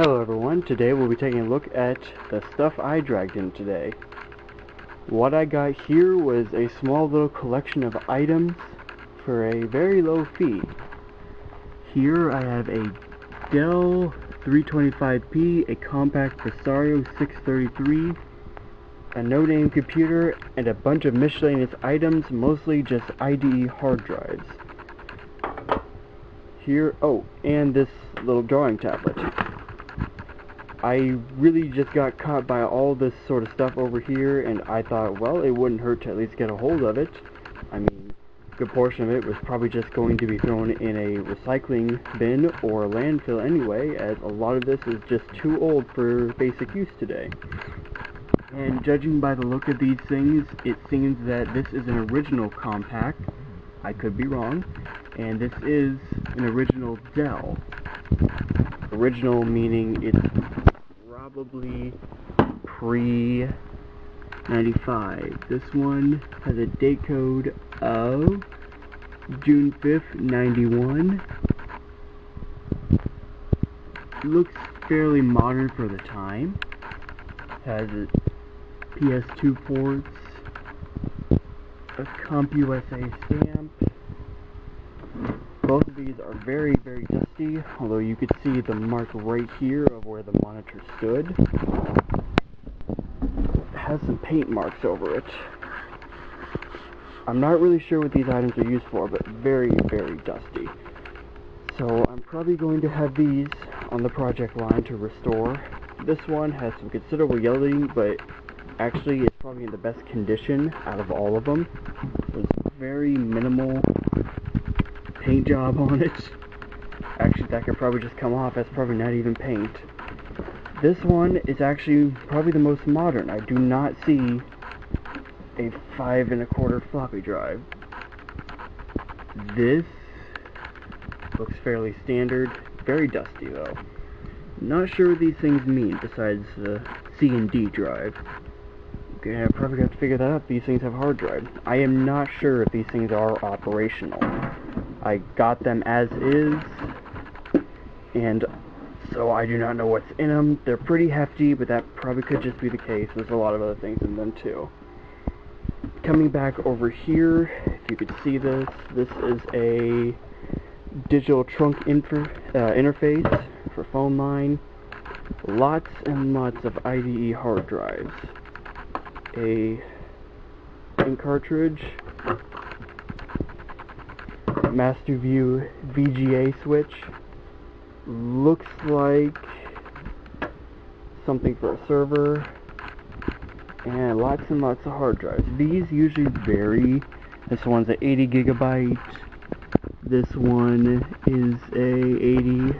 Hello everyone, today we'll be taking a look at the stuff I dragged in today. What I got here was a small little collection of items for a very low fee. Here I have a Dell 325p, a compact Presario 633, a no-name computer, and a bunch of miscellaneous items, mostly just IDE hard drives. Here, oh, and this little drawing tablet. I really just got caught by all this sort of stuff over here, and I thought, well, it wouldn't hurt to at least get a hold of it. I mean, a good portion of it was probably just going to be thrown in a recycling bin or landfill anyway, as a lot of this is just too old for basic use today. And judging by the look of these things, it seems that this is an original compact. I could be wrong. And this is an original Dell. Original meaning it's probably pre-95. This one has a date code of June 5th, 91. Looks fairly modern for the time. Has PS2 ports, a CompUSA stamp. Both of these are very, very dusty, although you could see the mark right here of where the monitor stood. It has some paint marks over it. I'm not really sure what these items are used for, but very, very dusty. So I'm probably going to have these on the project line to restore. This one has some considerable yellowing, but actually it's probably in the best condition out of all of them. There's very minimal paint job on it. Actually, that could probably just come off. That's probably not even paint. This one is actually probably the most modern. I do not see a 5 1/4 floppy drive. This looks fairly standard. Very dusty though. Not sure what these things mean besides the C and D drive. Okay, I probably got to figure that out. These things have hard drives. I am not sure if these things are operational. I got them as is, and so I do not know what's in them. They're pretty hefty, but that probably could just be the case. There's a lot of other things in them too. Coming back over here, if you could see this, this is a digital trunk interface for phone line. Lots and lots of IDE hard drives. A ink cartridge. Master View VGA switch. Looks like something for a server. And lots and lots of hard drives. These usually vary. This one's an 80 gigabyte. This one is a 80.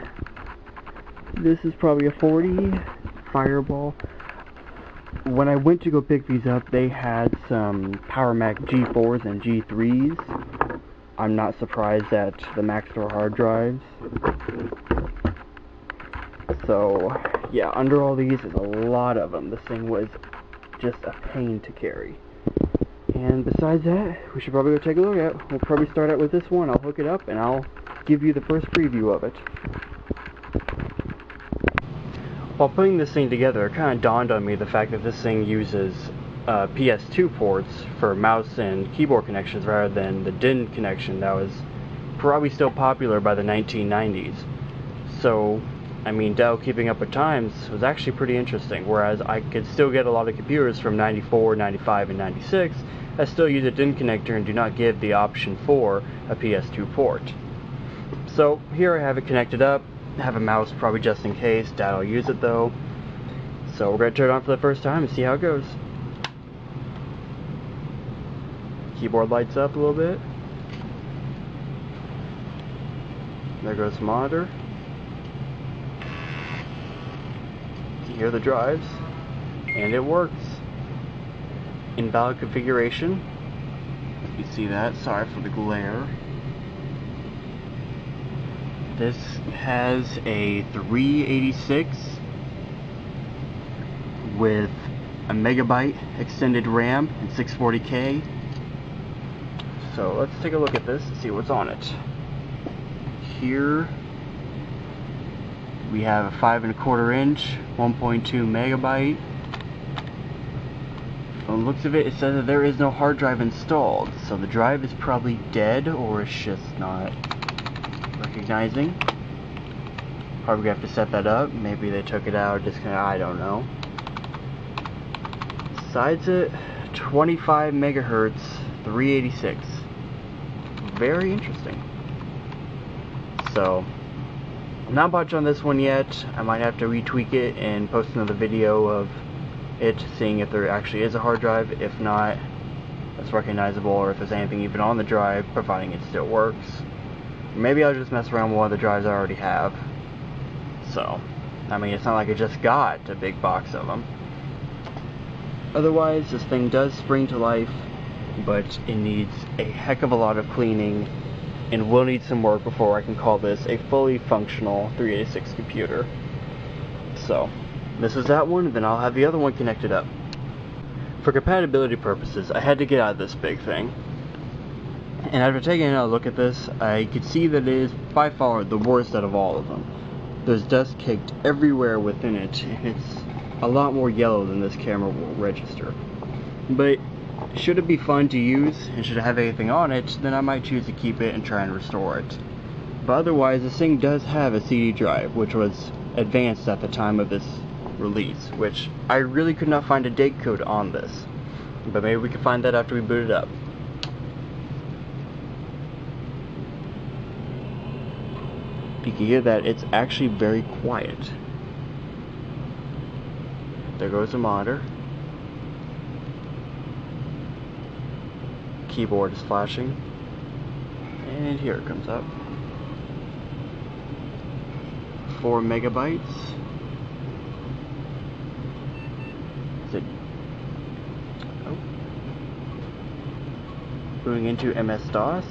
This is probably a 40 Fireball. When I went to go pick these up, they had some PowerMac G4s and G3s. I'm not surprised at the Maxtor hard drives. So, yeah, under all these is a lot of them. This thing was just a pain to carry. And besides that, we should probably go take a look at it. We'll probably start out with this one. I'll hook it up and I'll give you the first preview of it. While putting this thing together, it kind of dawned on me the fact that this thing uses PS2 ports for mouse and keyboard connections rather than the DIN connection that was probably still popular by the 1990s. So, I mean, Dell keeping up with times was actually pretty interesting, whereas I could still get a lot of computers from 94, 95, and 96 that still use a DIN connector and do not give the option for a PS2 port. So, here I have it connected up. I have a mouse probably just in case. Dad will use it though. So we're going to turn it on for the first time and see how it goes. Keyboard lights up a little bit. There goes the monitor. You hear the drives, and it works. Invalid configuration. You see that? Sorry for the glare. This has a 386 with a megabyte extended RAM and 640K. So let's take a look at this and see what's on it. Here We have a 5 1/4 inch, 1.2 megabyte. From the looks of it, it says that there is no hard drive installed, so the drive is probably dead, or it's just not recognizing. Probably have to set that up. Maybe they took it out, I don't know. Besides it, 25 megahertz, 386. Very interesting. So, not much on this one yet. I might have to retweak it and post another video of it, seeing if there actually is a hard drive. If not, it's recognizable, or if there's anything even on the drive, providing it still works. Maybe I'll just mess around with one of the drives I already have. So, I mean, it's not like I just got a big box of them. Otherwise, this thing does spring to life, but it needs a heck of a lot of cleaning and will need some work before I can call this a fully functional 386 computer. So, this is that one, then I'll have the other one connected up. For compatibility purposes, I had to get out of this big thing. And after taking a look at this, I could see that it is by far the worst out of all of them. There's dust caked everywhere within it, and it's a lot more yellow than this camera will register. But should it be fun to use, and should it have anything on it, then I might choose to keep it and try and restore it. But otherwise, this thing does have a CD drive, which was advanced at the time of this release, which I really could not find a date code on this. But maybe we can find that after we boot it up. You can hear that it's actually very quiet. There goes the monitor. Keyboard is flashing. And here it comes up. 4 megabytes. Is it? Oh. Going into MS-DOS.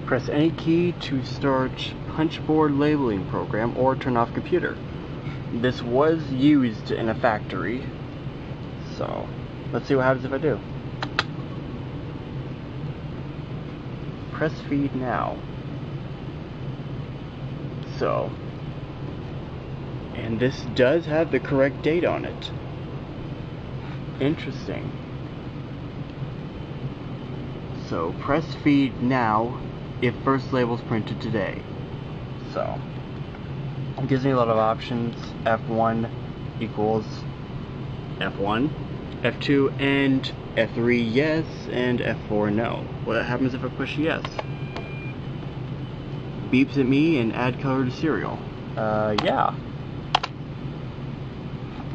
Press any key to start punchboard labeling program or turn off computer. This was used in a factory, so let's see what happens if I do. Press feed now. So, and this does have the correct date on it. Interesting. So, press feed now if first label's printed today. So, it gives me a lot of options. F1 equals F1, F2 and F3 yes, and F4 no. What happens if I push yes? Beeps at me and add color to serial. Yeah.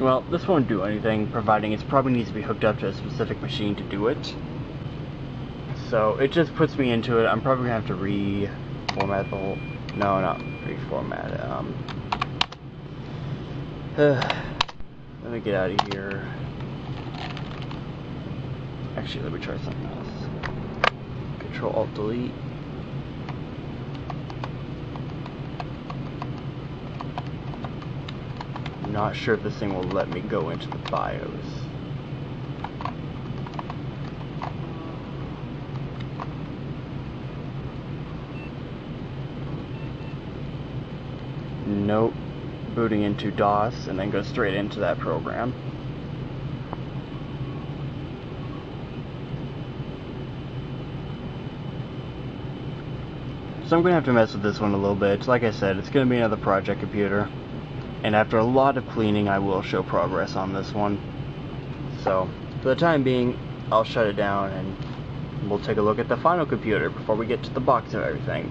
Well, this won't do anything, providing it probably needs to be hooked up to a specific machine to do it. So it just puts me into it. I'm probably gonna have to reformat the whole. No, not reformat it. Let me get out of here. Actually, let me try something else. Control Alt Delete. I'm not sure if this thing will let me go into the BIOS. Nope. Booting into DOS and then go straight into that program. So I'm going to have to mess with this one a little bit. Like I said, it's going to be another project computer. And after a lot of cleaning, I will show progress on this one. So, for the time being, I'll shut it down and we'll take a look at the final computer before we get to the box of everything.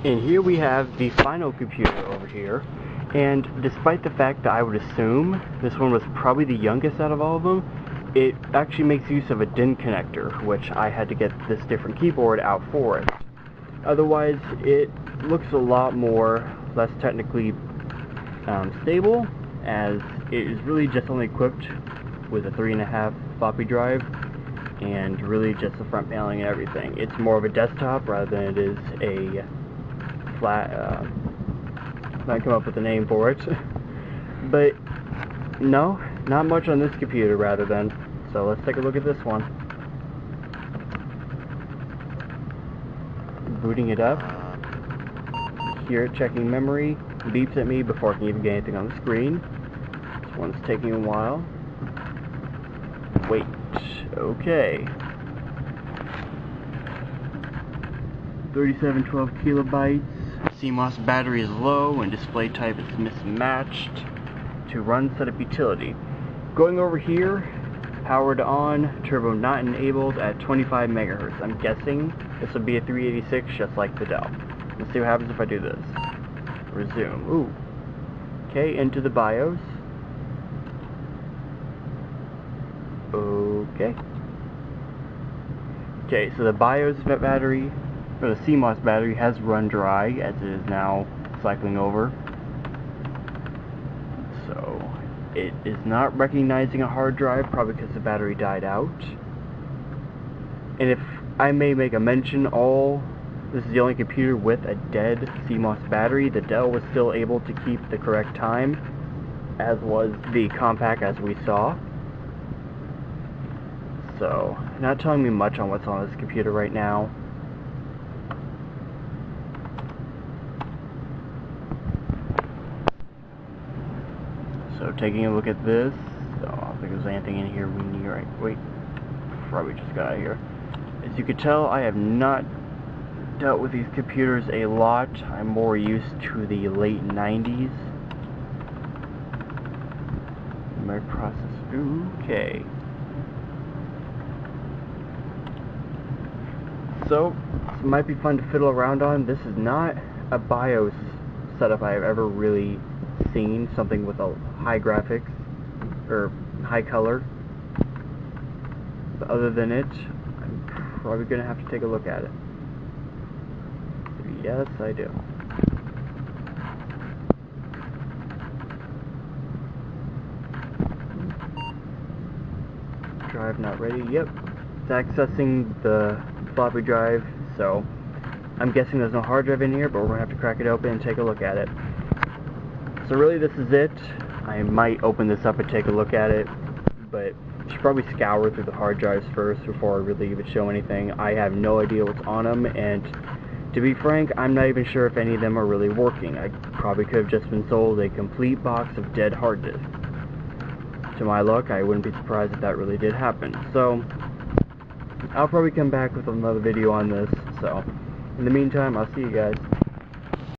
And here we have the final computer over here. And despite the fact that I would assume this one was probably the youngest out of all of them, it actually makes use of a DIN connector, which I had to get this different keyboard out for it. Otherwise, it looks a lot less technically stable, as it is really just only equipped with a 3.5 floppy drive and really just the front paneling and everything. It's more of a desktop rather than it is a flat, I come up with a name for it. But no, not much on this computer rather than. So let's take a look at this one. Booting it up. Hear it checking memory. Beeps at me before I can even get anything on the screen. This one's taking a while. Wait. Okay. 3712 kilobytes. CMOS battery is low and display type is mismatched. To run setup utility. Going over here, powered on, turbo not enabled at 25 megahertz. I'm guessing this would be a 386 just like the Dell. Let's see what happens if I do this. Resume. Ooh. Okay, into the BIOS. Okay. Okay, so the BIOS battery, or the CMOS battery, has run dry as it is now cycling over. So, it is not recognizing a hard drive, probably because the battery died out. And if I may make a mention, this is the only computer with a dead CMOS battery. The Dell was still able to keep the correct time, as was the Compaq as we saw. So, not telling me much on what's on this computer right now. So, taking a look at this. So, I don't think there's anything in here we need. Right? Wait, probably just got out of here. As you can tell, I have not dealt with these computers a lot. I'm more used to the late 90s. My processor. Okay. So, this might be fun to fiddle around on. This is not a BIOS setup I've ever really seen. Something with a high graphics, or high color. But other than it, I'm probably going to have to take a look at it. Yes, I do. Drive not ready. Yep. It's accessing the floppy drive, so I'm guessing there's no hard drive in here, but we're going to have to crack it open and take a look at it. So really this is it. I might open this up and take a look at it, but I should probably scour through the hard drives first before I really even show anything. I have no idea what's on them, and to be frank, I'm not even sure if any of them are really working. I probably could have just been sold a complete box of dead hard disks. To my luck, I wouldn't be surprised if that really did happen. So, I'll probably come back with another video on this. So, in the meantime, I'll see you guys.